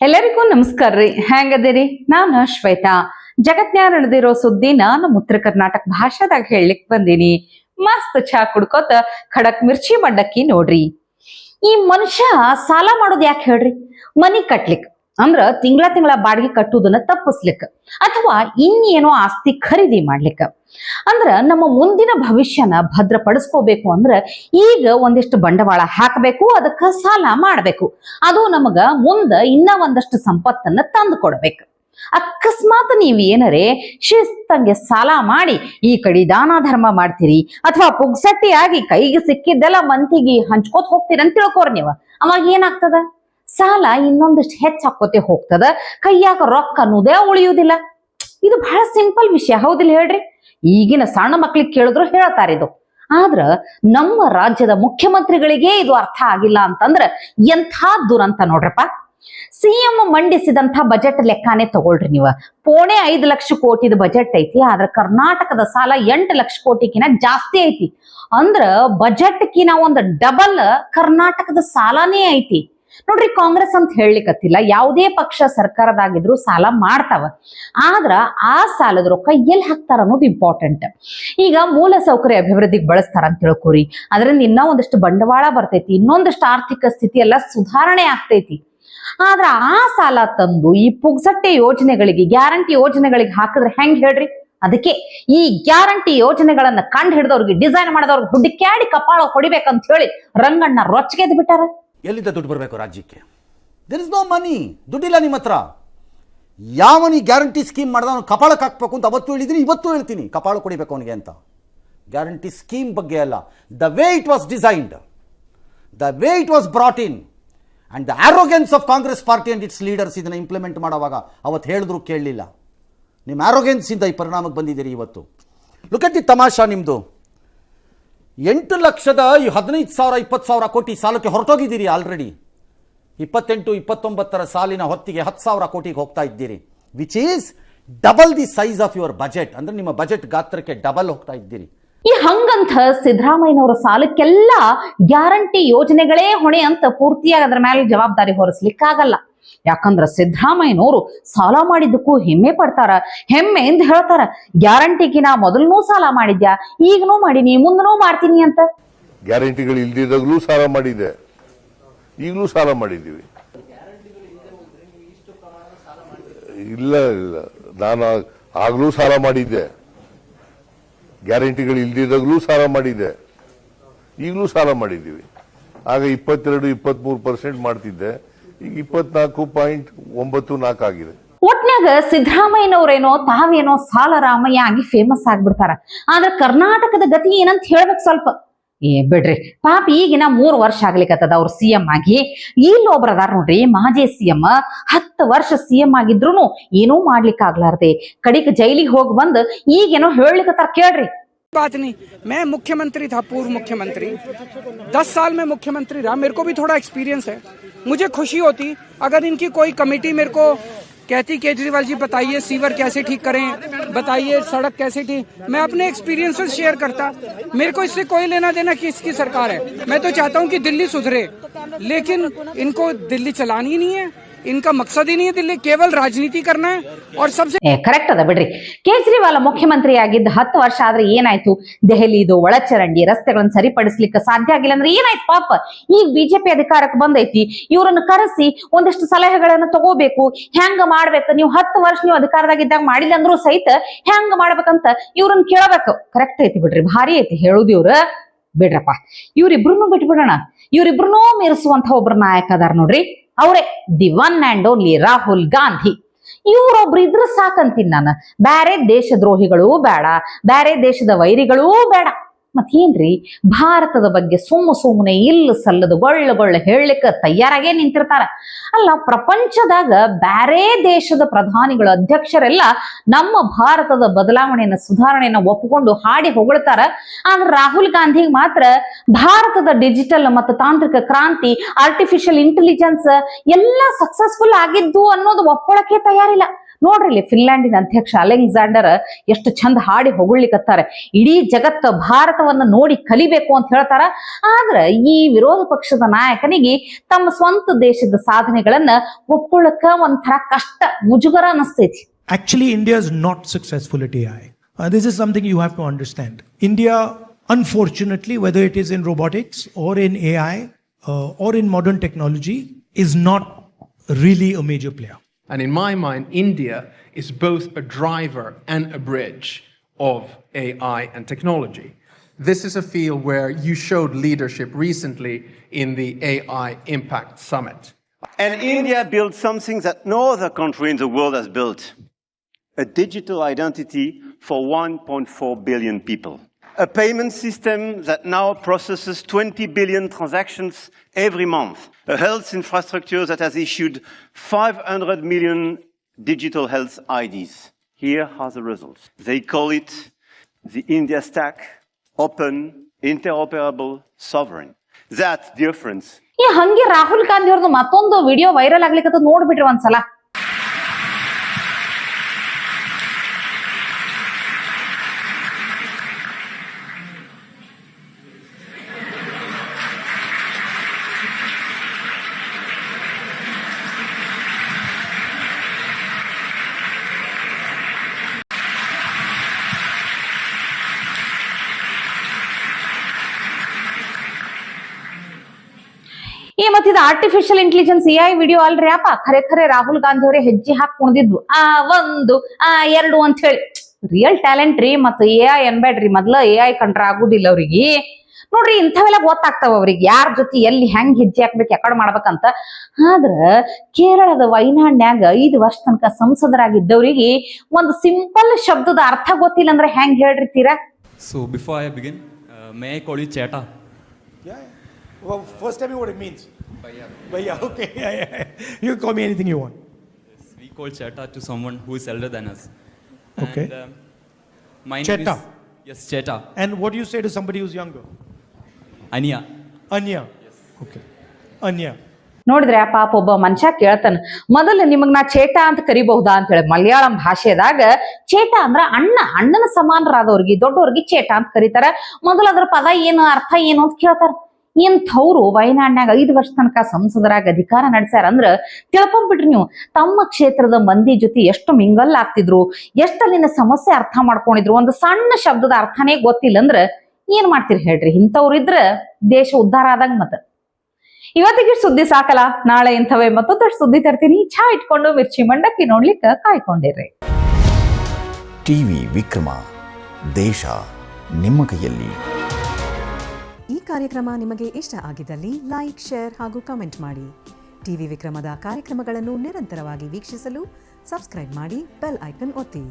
ಎಲ್ಲರಿಗೂ ನಮಸ್ಕಾರ ರೀ. ಹೆಂಗದಿರಿ? ನಾನು ಶ್ವೇತಾ. ಜಗತ್ನ್ಯಾಗ ನಡೆದಿರೋ ಸುದ್ದಿ ನಮ್ಮ ಉತ್ತರ ಕರ್ನಾಟಕ ಭಾಷಾದಾಗ ಹೇಳಲಿಕ್ ಬಂದೀನಿ. ಮಸ್ತ್ ಚಾ ಕುಡ್ಕೋತ ಖಡಕ್ ಮಿರ್ಚಿ ಮಂಡಕ್ಕಿ ನೋಡ್ರಿ. ಈ ಮನುಷ್ಯ ಸಾಲ ಮಾಡೋದು ಯಾಕೆ ಹೇಳ್ರಿ? ಮನಿ ಕಟ್ಲಿಕ್ ಅಂದ್ರ ತಿಂಗಳ ಬಾಡಿಗೆ ಕಟ್ಟುದನ್ನ ತಪ್ಪಿಸ್ಲಿಕ್ಕ ಅಥವಾ ಇನ್ನೇನೋ ಆಸ್ತಿ ಖರೀದಿ ಮಾಡ್ಲಿಕ್ಕ. ಅಂದ್ರ ನಮ್ಮ ಮುಂದಿನ ಭವಿಷ್ಯನ ಭದ್ರಪಡಿಸ್ಕೋಬೇಕು ಅಂದ್ರ ಈಗ ಒಂದಿಷ್ಟು ಬಂಡವಾಳ ಹಾಕಬೇಕು, ಅದಕ್ಕ ಸಾಲ ಮಾಡ್ಬೇಕು. ಅದು ನಮಗ ಮುಂದ ಇನ್ನ ಒಂದಷ್ಟು ಸಂಪತ್ತನ್ನ ತಂದು ಕೊಡ್ಬೇಕು. ಅಕಸ್ಮಾತ್ ನೀವ್ ಏನರೇ ಶಿಸ್ತಂಗೆ ಸಾಲ ಮಾಡಿ ಈ ಕಡೆ ದಾನ ಧರ್ಮ ಮಾಡ್ತೀರಿ ಅಥವಾ ಪುಗ್ಸಟ್ಟಿಯಾಗಿ ಕೈಗೆ ಸಿಕ್ಕಿದ್ದೆಲ್ಲ ಮಂತಿಗೆ ಹಂಚ್ಕೋತ ಹೋಗ್ತೀರಿ ಅಂತ ತಿಳ್ಕೋರಿ ನೀವು. ಅವಾಗ ಏನಾಗ್ತದ? ಸಾಲ ಇನ್ನೊಂದಷ್ಟು ಹೆಚ್ಚಾಕೋತೆ ಹೋಗ್ತದ, ಕೈಯಾಗ ರೊಕ್ಕ ಅನ್ನೋದೇ ಉಳಿಯುವುದಿಲ್ಲ. ಇದು ಬಹಳ ಸಿಂಪಲ್ ವಿಷಯ, ಹೌದಿಲ್ಲ ಹೇಳ್ರಿ? ಈಗಿನ ಸಣ್ಣ ಮಕ್ಳಿಗೆ ಕೇಳಿದ್ರು ಹೇಳ್ತಾರಿದು. ಆದ್ರ ನಮ್ಮ ರಾಜ್ಯದ ಮುಖ್ಯಮಂತ್ರಿಗಳಿಗೆ ಇದು ಅರ್ಥ ಆಗಿಲ್ಲ ಅಂತಂದ್ರ ಎಂಥ ದುರಂತ ನೋಡ್ರಪ್ಪ. ಸಿಎಂ ಮಂಡಿಸಿದಂಥ ಬಜೆಟ್ ಲೆಕ್ಕಾನೇ ತಗೊಳ್ರಿ ನೀವು. 5.5 ಲಕ್ಷ ಕೋಟಿದ ಬಜೆಟ್ ಐತಿ, ಆದ್ರ ಕರ್ನಾಟಕದ ಸಾಲ 8 ಲಕ್ಷ ಕೋಟಿಗಿನ ಜಾಸ್ತಿ ಐತಿ. ಅಂದ್ರ ಬಜೆಟ್ಕಿನ ಒಂದು ಡಬಲ್ ಕರ್ನಾಟಕದ ಸಾಲನೇ ಐತಿ ನೋಡ್ರಿ. ಕಾಂಗ್ರೆಸ್ ಅಂತ ಹೇಳಲಿಕ್ಕತ್ತಿಲ್ಲ, ಯಾವುದೇ ಪಕ್ಷ ಸರ್ಕಾರದಾಗಿದ್ರು ಸಾಲ ಮಾಡ್ತಾವ. ಆದ್ರ ಆ ಸಾಲದ ರೊಕ್ಕ ಎಲ್ಲಿ ಹಾಕ್ತಾರ ಅನ್ನೋದು ಇಂಪಾರ್ಟೆಂಟ್. ಈಗ ಮೂಲ ಸೌಕರ್ಯ ಅಭಿವೃದ್ಧಿಗೆ ಬಳಸ್ತಾರ ಅಂತ ತಿಳ್ಕೊರಿ, ಅದರಿಂದ ಇನ್ನೂ ಒಂದಷ್ಟು ಬಂಡವಾಳ ಬರ್ತೈತಿ, ಇನ್ನೊಂದಷ್ಟು ಆರ್ಥಿಕ ಸ್ಥಿತಿ ಎಲ್ಲ ಸುಧಾರಣೆ ಆಗ್ತೈತಿ. ಆದ್ರ ಆ ಸಾಲ ತಂದು ಈ ಪುಗ್ಸಟ್ಟೆ ಯೋಜನೆಗಳಿಗೆ, ಗ್ಯಾರಂಟಿ ಯೋಜನೆಗಳಿಗೆ ಹಾಕಿದ್ರೆ ಹೆಂಗ್ ಹೇಳ್ರಿ? ಅದಕ್ಕೆ ಈ ಗ್ಯಾರಂಟಿ ಯೋಜನೆಗಳನ್ನ ಕಂಡು ಹಿಡಿದವ್ರಿಗೆ, ಡಿಸೈನ್ ಮಾಡಿದವ್ರಿಗೆ ಹುಡುಕ್ಯಾಡಿ ಕಪಾಳ ಹೊಡಿಬೇಕಂತ ಹೇಳಿ ರಂಗಣ್ಣ ರೊಚ್ಚಿಗೆದ್ದು ಬಿಟ್ಟಾರ. ಎಲ್ಲಿಂದ ದುಡ್ಡು ಬರಬೇಕು ರಾಜ್ಯಕ್ಕೆ? There is no money. ದುಡ್ಡಿಲ್ಲ ನಿಮ್ಮ ಹತ್ರ. ಯಾವನಿ ಗ್ಯಾರಂಟಿ ಸ್ಕೀಮ್ ಮಾಡ್ದ ಅವನು ಕಪಾಳಕ್ಕೆ ಹಾಕ್ಬೇಕು ಅಂತ ಅವತ್ತು ಹೇಳಿದ್ದೀನಿ, ಇವತ್ತು ಹೇಳ್ತೀನಿ, ಕಪಾಳ ಕೊಡಿಬೇಕು ಅವನಿಗೆ ಅಂತ. ಗ್ಯಾರಂಟಿ ಸ್ಕೀಮ್ ಬಗ್ಗೆ ಅಲ್ಲ, the way it was designed, the way it was brought in and the arrogance of Congress party and its leaders ಇದನ್ನು ಇಂಪ್ಲಿಮೆಂಟ್ ಮಾಡುವಾಗ ಅವತ್ತು ಹೇಳಿದ್ರು ಕೇಳಲಿಲ್ಲ. ನಿಮ್ಮ ಆರೋಗೆನ್ಸಿಂದ ಈ ಪರಿಣಾಮಕ್ಕೆ ಬಂದಿದ್ದೀರಿ ಇವತ್ತು. ಲುಕ್ ಅಟ್ ದಿ ತಮಾಷಾ ನಿಮ್ಮದು. 8 ಲಕ್ಷದ 15,000 20,000 ಕೋಟಿ ಸಾಲಕ್ಕೆ ಹೊರಟೋಗಿದ್ದೀರಿ ಆಲ್ರೆಡಿ. 28-29 ಸಾಲಿನ ಹೊತ್ತಿಗೆ 10,000 ಕೋಟಿಗೆ ಹೋಗ್ತಾ ಇದ್ದೀರಿ, which is double the size of your budget. ಅಂದ್ರೆ ನಿಮ್ಮ ಬಜೆಟ್ ಗಾತ್ರಕ್ಕೆ ಡಬಲ್ ಹೋಗ್ತಾ ಇದ್ದೀರಿ. ಈ ಹಂಗಂತ ಸಿದ್ದರಾಮಯ್ಯನವರ ಸಾಲಕ್ಕೆಲ್ಲ ಗ್ಯಾರಂಟಿ ಯೋಜನೆಗಳೇ ಹೊಣೆ ಅಂತ ಪೂರ್ತಿಯಾಗಿ ಅದರ ಮೇಲೆ ಜವಾಬ್ದಾರಿ ಹೊರಿಸ್ಲಿಕ್ಕಾಗಲ್ಲ. ಯಾಕಂದ್ರ ಸಿದ್ದರಾಮಯ್ಯನವರು ಸಾಲ ಮಾಡಿದ್ದಕ್ಕೂ ಹೆಮ್ಮೆ ಪಡ್ತಾರ, ಹೆಮ್ಮೆ ಎಂದು ಹೇಳ್ತಾರ. ಗ್ಯಾರಂಟಿಗೆ ನಾ ಮೊದಲನೂ ಸಾಲ ಮಾಡಿದ್ಯಾ, ಈಗನೂ ಮಾಡೀನಿ, ಮುಂದನೂ ಮಾಡ್ತೀನಿ ಅಂತ. ಗ್ಯಾರಂಟಿಗಳು ಇಲ್ದಿದ್ದಾಗಲೂ ಸಾಲ ಮಾಡಿದೆ, ಈಗಲೂ ಸಾಲ ಮಾಡಿದ್ದೀವಿ. ಇಲ್ಲ ಇಲ್ಲ, ನಾನು ಆಗ್ಲೂ ಸಾಲ ಮಾಡಿದ್ದೆ. ಗ್ಯಾರಂಟಿಗಳು ಇಲ್ದಿದ್ದಾಗಲೂ ಸಾಲ ಮಾಡಿದ್ದೆ, ಈಗಲೂ ಸಾಲ ಮಾಡಿದ್ದೀವಿ. ಆಗ 22-23% ಮಾಡ್ತಿದ್ದೆ, ಈಗ 24.94 ಆಗಿದೆ. ಒಟ್ನಾಗ ಸಿದ್ದರಾಮಯ್ಯನವ್ರೇನೋ ತಾವೇನೋ ಸಾಲ ರಾಮಯ್ಯ ಆಗಿ ಫೇಮಸ್ ಆಗ್ಬಿಡ್ತಾರ. ಆದ್ರೆ ಕರ್ನಾಟಕದ ಗತಿ ಏನಂತ ಹೇಳ್ಬೇಕು ಸ್ವಲ್ಪ. ಬಿಡ್ರಿ ಪಾಪ, ಈಗಿನ 3 ವರ್ಷ ಆಗ್ಲಿಕ್ಕತ್ತದ ಅವ್ರು ಸಿಎಂ ಆಗಿ. ಇಲ್ಲೊಬ್ರು ಅದಾರ ನೋಡ್ರಿ ಮಾಜಿ ಸಿಎಂ, 10 ವರ್ಷ ಸಿಎಂ ಆಗಿದ್ರು ಏನೂ ಮಾಡ್ಲಿಕ್ಕೆ ಆಗ್ಲಾರ್ದೆ ಕಡಿಗೆ ಜೈಲಿಗೆ ಹೋಗಿ ಬಂದ್ ಈಗೇನೋ ಹೇಳ್ಲಿಕ್ಕತ್ತಾರ ಕೇಳ್ರಿ. बात नहीं, मैं मुख्यमंत्री था, पूर्व मुख्यमंत्री, 10 साल में मुख्यमंत्री रहा, मेरे को भी थोड़ा एक्सपीरियंस है. मुझे खुशी होती अगर इनकी कोई कमेटी मेरे को कहती केजरीवाल जी बताइए सीवर कैसे ठीक करें, बताइए सड़क कैसे ठीक, मैं अपने एक्सपीरियंस से शेयर करता. मेरे को इससे कोई लेना देना कि इसकी सरकार है. मैं तो चाहता हूँ कि दिल्ली सुधरे, लेकिन इनको दिल्ली चलानी नहीं है, इनका मकसद ही नहीं है दिल्ली, केवल राजनीति करना है. और सबसे ಕರೆಕ್ಟ್ ಅದ ಬಿಡ್ರಿ. ಕೇಜ್ರಿವಾಲ್ ಮುಖ್ಯಮಂತ್ರಿ ಆಗಿದ್ದ 10 ವರ್ಷ ಆದ್ರೆ ಏನಾಯ್ತು? ದೆಹಲಿದು ಒಳಚರಂಡಿ ರಸ್ತೆಗಳನ್ನ ಸರಿಪಡಿಸ್ಲಿಕ್ಕೆ ಸಾಧ್ಯ ಆಗಿಲ್ಲ ಅಂದ್ರೆ ಏನಾಯ್ತು ಪಾಪ? ಈಗ ಬಿಜೆಪಿ ಅಧಿಕಾರಕ್ಕೆ ಬಂದೈತಿ, ಇವ್ರನ್ನ ಕರೆಸಿ ಒಂದಿಷ್ಟು ಸಲಹೆಗಳನ್ನ ತಗೋಬೇಕು. ಹೆಂಗ ಮಾಡ್ಬೇಕು, ನೀವು 10 ವರ್ಷ ನೀವು ಅಧಿಕಾರದಾಗಿದ್ದಾಗ ಮಾಡಿಲ್ಲ ಅಂದ್ರೂ ಸಹಿತ ಹೆಂಗ ಮಾಡ್ಬೇಕಂತ ಇವ್ರನ್ನ ಕೇಳಬೇಕು. ಕರೆಕ್ಟ್ ಐತಿ ಬಿಡ್ರಿ, ಭಾರಿ ಐತಿ ಹೇಳುದು. ಇವ್ರ ಬಿಡ್ರಪ್ಪ, ಇವ್ರಿಬ್ರು ಬಿಟ್ಬಿಡೋಣ. ಇವ್ರಿಬ್ರು ಮೀರಿಸುವಂತ ಒಬ್ರು ನಾಯಕ ಅದಾರ ನೋಡ್ರಿ, ಅವರೇ the one and only Rahul Gandhi. ಇವ್ರೊಬ್ರು ಇದ್ರ ಸಾಕಂತೀನಿ ನಾನು. ಬ್ಯಾರೆ ದೇಶದ್ರೋಹಿಗಳೂ ಬೇಡ, ಬ್ಯಾರೆ ದೇಶದ ವೈರಿಗಳೂ ಬೇಡ. ಮತ್ತೇನ್ರಿ, ಭಾರತದ ಬಗ್ಗೆ ಸುಮ್ಮನೆ ಇಲ್ಲ ಸಲ್ಲದು ಗೊಳ್ಳ ಹೇಳಲಿಕ್ಕೆ ತಯಾರಾಗೇ ನಿಂತಿರ್ತಾರ. ಅಲ್ಲ, ಪ್ರಪಂಚದಾಗ ಬ್ಯಾರೆ ದೇಶದ ಪ್ರಧಾನಿಗಳು, ಅಧ್ಯಕ್ಷರೆಲ್ಲ ನಮ್ಮ ಭಾರತದ ಬದಲಾವಣೆಯನ್ನ, ಸುಧಾರಣೆಯನ್ನ ಒಪ್ಪಿಕೊಂಡು ಹಾಡಿ ಹೊಗಳ್ತಾರ. ಆದ್ರೆ ರಾಹುಲ್ ಗಾಂಧಿಗೆ ಮಾತ್ರ ಭಾರತದ ಡಿಜಿಟಲ್ ಮತ್ತು ತಾಂತ್ರಿಕ ಕ್ರಾಂತಿ, ಆರ್ಟಿಫಿಷಿಯಲ್ ಇಂಟೆಲಿಜೆನ್ಸ್ ಎಲ್ಲ ಸಕ್ಸಸ್ಫುಲ್ ಆಗಿದ್ದು ಅನ್ನೋದು ಒಪ್ಕೊಳ್ಳಕ್ಕೆ ತಯಾರಿಲ್ಲ. ನೋಡ್ರಿ ಇಲ್ಲಿ ಫಿನ್ಲ್ಯಾಂಡಿನ ಅಧ್ಯಕ್ಷ ಅಲೆಕ್ಸಾಂಡರ್ ಎಷ್ಟು ಚಂದ ಹಾಡಿ ಹೊಗಳಿಕತ್ತಾರೆ. ಇಡೀ ಜಗತ್ತು ಭಾರತವನ್ನ ನೋಡಿ ಕಲಿಬೇಕು ಅಂತ ಹೇಳ್ತಾರ. ಆದ್ರ ಈ ವಿರೋಧ ಪಕ್ಷದ ನಾಯಕನಿಗೆ ತಮ್ಮ ಸ್ವಂತ ದೇಶದ ಸಾಧನೆಗಳನ್ನ ಒಪ್ಕೊಳ್ಳಕ ಒಂಥರ ಕಷ್ಟ, ಮುಜುಗರ ಅನಿಸ್ತೈತಿ. Actually, India is not successful at AI. This is something you have to understand. India, unfortunately, whether it is in robotics or in AI or in modern technology, is not really a major player. And in my mind, India is both a driver and a bridge of AI and technology. This is a field where you showed leadership recently in the AI Impact Summit. And India built something that no other country in the world has built. A digital identity for 1.4 billion people. A payment system that now processes 20 billion transactions every month. A health infrastructure that has issued 500 million digital health IDs. Here are the results. They call it the India Stack, open, interoperable, sovereign. That difference. ಈ ಹಂಗೆ ರಾಹುಲ್ ಗಾಂಧಿ ಅವ್ರದ್ದು ಮತ್ತೊಂದು video viral ಆಗ್ಲಿಕ್ಕೆ ನೋಡ್ಬಿಟ್ರಿ ಒಂದ್ಸಲ. ಈ ಮತ್ತಿದ artificial intelligence AI video ಅಲ್ರಿ ಅಪ್ಪ, ಖರೆ ರಾಹುಲ್ ಗಾಂಧಿ ಅವರೇ ಹೆಜ್ಜೆ ಹಾಕಿ ಕುಣಿದಿದ್ವು. 1 2 ಅಂತ ಹೇಳಿ ರಿಯಲ್ ಟ್ಯಾಲೆಂಟ್ ರೀ. ಮತ್ತು AI ಅನ್ಬೇಡ್ರಿ, ಮೊದ್ಲ AI ಕಂಡ್ರ ಆಗುದಿಲ್ಲ ಅವ್ರಿಗೆ. ನೋಡ್ರಿ ಇಂಥವೆಲ್ಲ ಗೊತ್ತಾಗ್ತಾವ ಅವ್ರಿಗೆ, ಯಾರ ಜೊತೆ ಎಲ್ಲಿ ಹೆಂಗ್ ಹೆಜ್ಜೆ ಹಾಕ್ಬೇಕು, ಯಾಕಡೆ ಮಾಡ್ಬೇಕಂತ. ಆದ್ರ ಕೇರಳದ ವೈನಾಡ್ನ್ಯಾಗ 5 ವರ್ಷ ತನಕ ಸಂಸದರಾಗಿದ್ದವ್ರಿಗೆ ಒಂದು ಸಿಂಪಲ್ ಶಬ್ದದ ಅರ್ಥ ಗೊತ್ತಿಲ್ಲ ಅಂದ್ರೆ ಹೆಂಗ್ ಹೇಳ್ರಿತೀರಾ? So before I begin, may I call you Cheta? Yeah. Well, first tell me what it means. Bhaiya, okay. Yeah. You can call me anything you want. Yes, we call Cheta to someone who is elder than us. Okay. And, my Cheta? name is... Yes, Cheta. And what do you say to somebody who's younger? Anya. Anya. Yes. Okay. Anya. ನೋಡಿದ್ರೆ ಪಾಪ ಒಬ್ಬ ಮನುಷ್ಯ ಕೇಳ್ತಾನ, ಮೊದಲು ನಿಮಗ್ ನಾ ಚೇಟಾ ಅಂತ ಕರಿಬಹುದಾ ಅಂತ ಹೇಳಿ. ಮಲಯಾಳಂ ಭಾಷೆದಾಗ ಚೇಟಾ ಅಂದ್ರ ಅಣ್ಣನ ಸಮಾನರಾದವ್ರಿಗೆ, ದೊಡ್ಡವ್ರಿಗೆ ಚೇಟಾ ಅಂತ ಕರೀತಾರ. ಮೊದಲು ಅದ್ರ ಪದ ಏನು, ಅರ್ಥ ಏನು ಅಂತ ಕೇಳ್ತಾರ. ಇಂಥವ್ರು ವಯನಾಡ್ನ್ಯಾಗ 5 ವರ್ಷ ತನಕ ಸಂಸದರಾಗ ಅಧಿಕಾರ ನಡೆಸ್ಯಾರ ಅಂದ್ರ ತಿಳ್ಕೊಂಡ್ಬಿಟ್ರಿ ನೀವು. ತಮ್ಮ ಕ್ಷೇತ್ರದ ಮಂದಿ ಜೊತೆ ಎಷ್ಟು ಮಿಂಗಲ್ ಆಗ್ತಿದ್ರು, ಎಷ್ಟು ಅಲ್ಲಿನ ಸಮಸ್ಯೆ ಅರ್ಥ ಮಾಡ್ಕೊಂಡಿದ್ರು. ಒಂದು ಸಣ್ಣ ಶಬ್ದದ ಅರ್ಥನೇ ಗೊತ್ತಿಲ್ಲ ಅಂದ್ರ ಏನ್ ಮಾಡ್ತೀರಿ ಹೇಳ್ರಿ? ಇಂಥವ್ರು ಇದ್ರ ದೇಶ ಉದ್ಧಾರ ಆದಂಗ. ಮತ್ತ ಇವತ್ತಿಗೆ ಸುದ್ದಿ ಸಾಕಲ್ಲ, ನಾಳೆ ಇಂಥವೇ ಮತ್ತೊಂದಷ್ಟು ಸುದ್ದಿ ತರ್ತೀನಿ. ಚಾ ಇಟ್ಕೊಂಡು ಮಿರ್ಚಿ ಮಂಡಕ್ಕಿ ನೋಡ್ಲಿಕ್ಕೆ ಕಾಯ್ಕೊಂಡಿರ್ರಿ. ಟಿವಿ ವಿಕ್ರಮ, ದೇಶ ನಿಮ್ಮ ಕೈಯಲ್ಲಿ. ಈ ಕಾರ್ಯಕ್ರಮ ನಿಮಗೆ ಇಷ್ಟ ಆಗಿದ್ದಲ್ಲಿ ಲೈಕ್, ಶೇರ್ ಹಾಗೂ ಕಮೆಂಟ್ ಮಾಡಿ. ಟಿವಿ ವಿಕ್ರಮದ ಕಾರ್ಯಕ್ರಮಗಳನ್ನು ನಿರಂತರವಾಗಿ ವೀಕ್ಷಿಸಲು ಸಬ್ಸ್ಕ್ರೈಬ್ ಮಾಡಿ, ಬೆಲ್ ಐಕನ್ ಒತ್ತಿ.